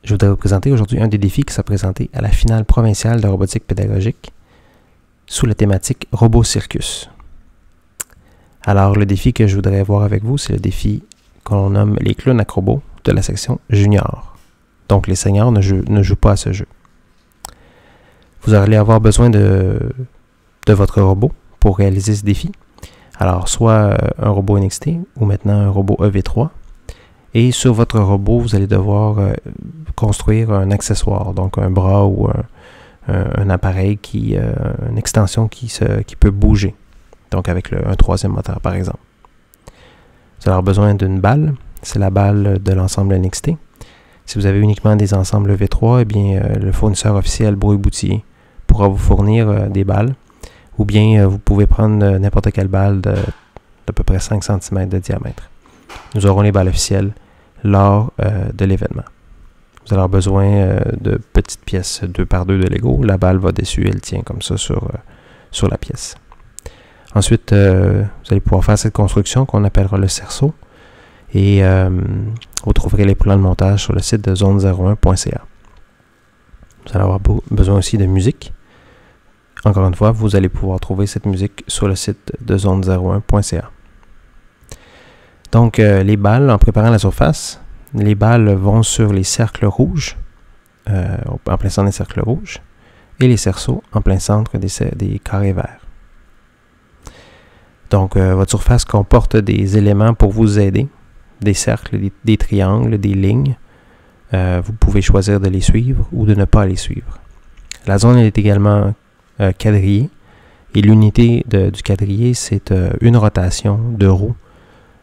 Je voudrais vous présenter aujourd'hui un des défis qui s'est présenté à la finale provinciale de robotique pédagogique sous la thématique Robot Circus. Alors, le défi que je voudrais voir avec vous, c'est le défi qu'on nomme les clowns acrobos de la section junior. Donc, les seniors ne jouent pas à ce jeu. Vous allez avoir besoin de votre robot pour réaliser ce défi. Alors, soit un robot NXT ou maintenant un robot EV3. Et sur votre robot, vous allez devoir construire un accessoire, donc un bras ou un appareil, une extension qui peut bouger. Donc avec un troisième moteur, par exemple. Vous allez avoir besoin d'une balle. C'est la balle de l'ensemble NXT. Si vous avez uniquement des ensembles EV3, eh bien, le fournisseur officiel Brouille-Boutillé pourra vous fournir des balles. Ou bien, vous pouvez prendre n'importe quelle balle d'à peu près 5 cm de diamètre. Nous aurons les balles officielles lors de l'événement. Vous allez avoir besoin de petites pièces 2x2 de Lego. La balle va dessus, elle tient comme ça sur la pièce. Ensuite, vous allez pouvoir faire cette construction qu'on appellera le cerceau. Et vous trouverez les plans de montage sur le site de zone01.ca. Vous allez avoir besoin aussi de musique. Encore une fois, vous allez pouvoir trouver cette musique sur le site de zone01.ca. Donc, les balles, en préparant la surface, les balles vont sur les cercles rouges, en plein centre des cercles rouges, et les cerceaux en plein centre des carrés verts. Donc, votre surface comporte des éléments pour vous aider, des cercles, des triangles, des lignes. Vous pouvez choisir de les suivre ou de ne pas les suivre. La zone est également quadrillée, et l'unité du quadrillé, c'est une rotation de roues.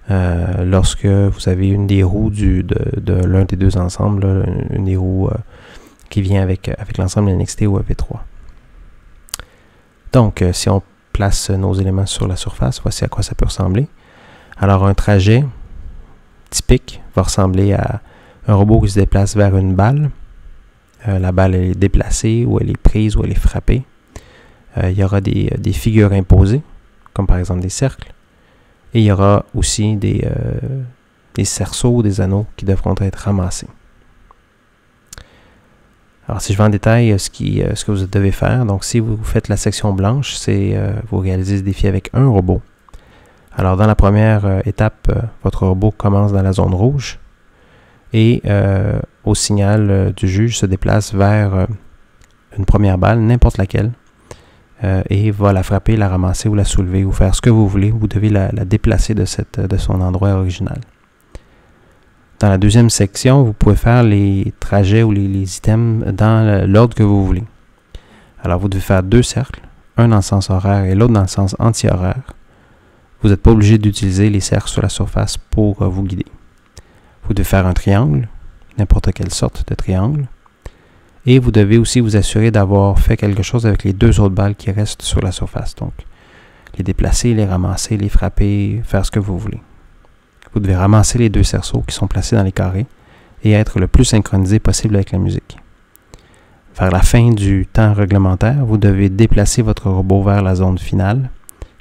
Lorsque vous avez une des roues de l'un des deux ensembles, là, une des roues qui vient avec l'ensemble NXT ou EV3. Donc, si on place nos éléments sur la surface, voici à quoi ça peut ressembler. Alors, un trajet typique va ressembler à un robot qui se déplace vers une balle. La balle est déplacée, ou elle est prise, ou elle est frappée. Il y aura des figures imposées, comme par exemple des cercles. Et il y aura aussi des cerceaux, des anneaux qui devront être ramassés. Alors, si je vais en détail ce que vous devez faire, donc si vous faites la section blanche, c'est vous réalisez ce défi avec un robot. Alors, dans la première étape, votre robot commence dans la zone rouge et au signal du juge se déplace vers une première balle, n'importe laquelle, et va la frapper, la ramasser ou la soulever ou faire ce que vous voulez. Vous devez la déplacer de son endroit original. Dans la deuxième section, vous pouvez faire les trajets ou les items dans l'ordre que vous voulez. Alors, vous devez faire deux cercles, un dans le sens horaire et l'autre dans le sens anti-horaire. Vous n'êtes pas obligé d'utiliser les cercles sur la surface pour vous guider. Vous devez faire un triangle, n'importe quelle sorte de triangle. Et vous devez aussi vous assurer d'avoir fait quelque chose avec les deux autres balles qui restent sur la surface. Donc, les déplacer, les ramasser, les frapper, faire ce que vous voulez. Vous devez ramasser les deux cerceaux qui sont placés dans les carrés et être le plus synchronisé possible avec la musique. Vers la fin du temps réglementaire, vous devez déplacer votre robot vers la zone finale,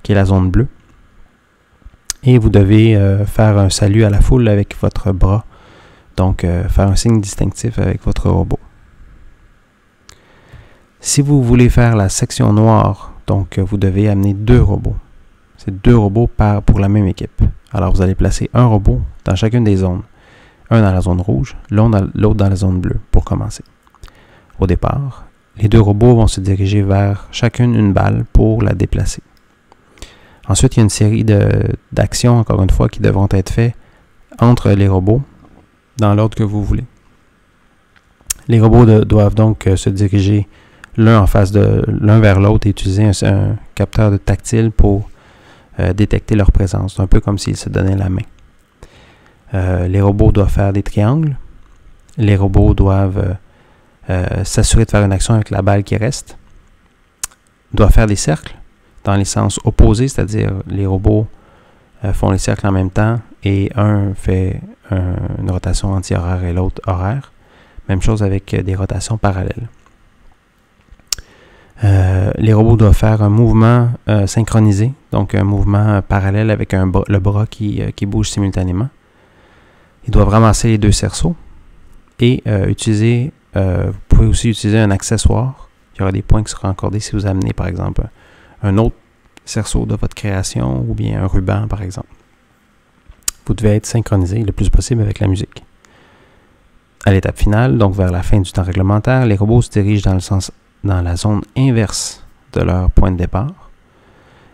qui est la zone bleue. Et vous devez faire un salut à la foule avec votre bras. Donc, faire un signe distinctif avec votre robot. Si vous voulez faire la section noire, donc vous devez amener deux robots. C'est deux robots pour la même équipe. Alors, vous allez placer un robot dans chacune des zones. Un dans la zone rouge, l'autre dans la zone bleue, pour commencer. Au départ, les deux robots vont se diriger vers chacune une balle pour la déplacer. Ensuite, il y a une série d'actions, encore une fois, qui devront être faites entre les robots dans l'ordre que vous voulez. Les robots doivent donc se diriger l'un vers l'autre et utiliser un capteur de tactile pour détecter leur présence. C'est un peu comme s'ils se donnaient la main. Les robots doivent faire des triangles. Les robots doivent s'assurer de faire une action avec la balle qui reste. Ils doivent faire des cercles dans les sens opposés, c'est-à-dire les robots font les cercles en même temps et un fait une rotation anti-horaire et l'autre horaire. Même chose avec des rotations parallèles. Les robots doivent faire un mouvement synchronisé, donc un mouvement parallèle avec le bras qui bouge simultanément. Ils doivent ramasser les deux cerceaux Et vous pouvez aussi utiliser un accessoire. Il y aura des points qui seront accordés si vous amenez, par exemple, un autre cerceau de votre création ou bien un ruban, par exemple. Vous devez être synchronisé le plus possible avec la musique. À l'étape finale, donc vers la fin du temps réglementaire, les robots se dirigent dans la zone inverse de leur point de départ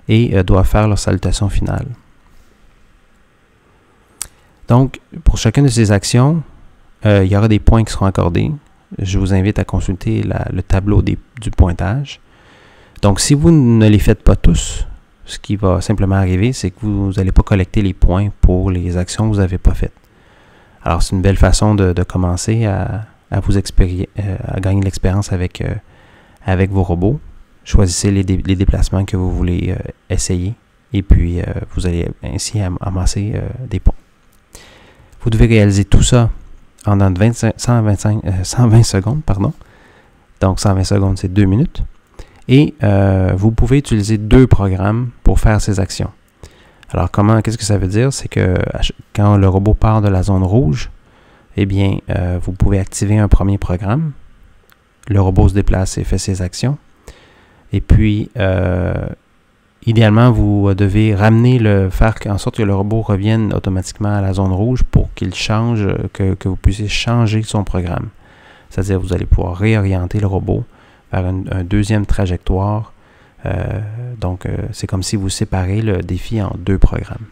et doivent faire leur salutation finale. Donc, pour chacune de ces actions, il y aura des points qui seront accordés. Je vous invite à consulter le tableau du pointage. Donc, si vous ne les faites pas tous, ce qui va simplement arriver, c'est que vous n'allez pas collecter les points pour les actions que vous n'avez pas faites. Alors, c'est une belle façon de commencer à gagner de l'expérience avec vos robots. Choisissez les déplacements que vous voulez essayer et puis vous allez ainsi amasser des points. Vous devez réaliser tout ça en 120 secondes. Donc, 120 secondes, c'est 2 minutes. Et vous pouvez utiliser 2 programmes pour faire ces actions. Alors, qu'est-ce que ça veut dire? C'est que quand le robot part de la zone rouge, eh bien, vous pouvez activer un premier programme. Le robot se déplace et fait ses actions. Et puis, idéalement, vous devez faire en sorte que le robot revienne automatiquement à la zone rouge pour qu'il change, que vous puissiez changer son programme. C'est-à-dire, vous allez pouvoir réorienter le robot vers un deuxième trajectoire. Donc, c'est comme si vous séparez le défi en 2 programmes.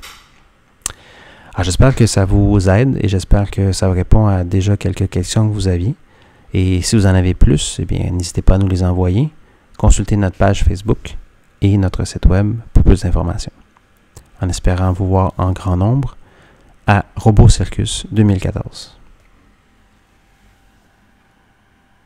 Alors, j'espère que ça vous aide et j'espère que ça répond à déjà quelques questions que vous aviez. Et si vous en avez plus, eh bien, n'hésitez pas à nous les envoyer. Consultez notre page Facebook et notre site web pour plus d'informations. En espérant vous voir en grand nombre à RoboCircus 2014.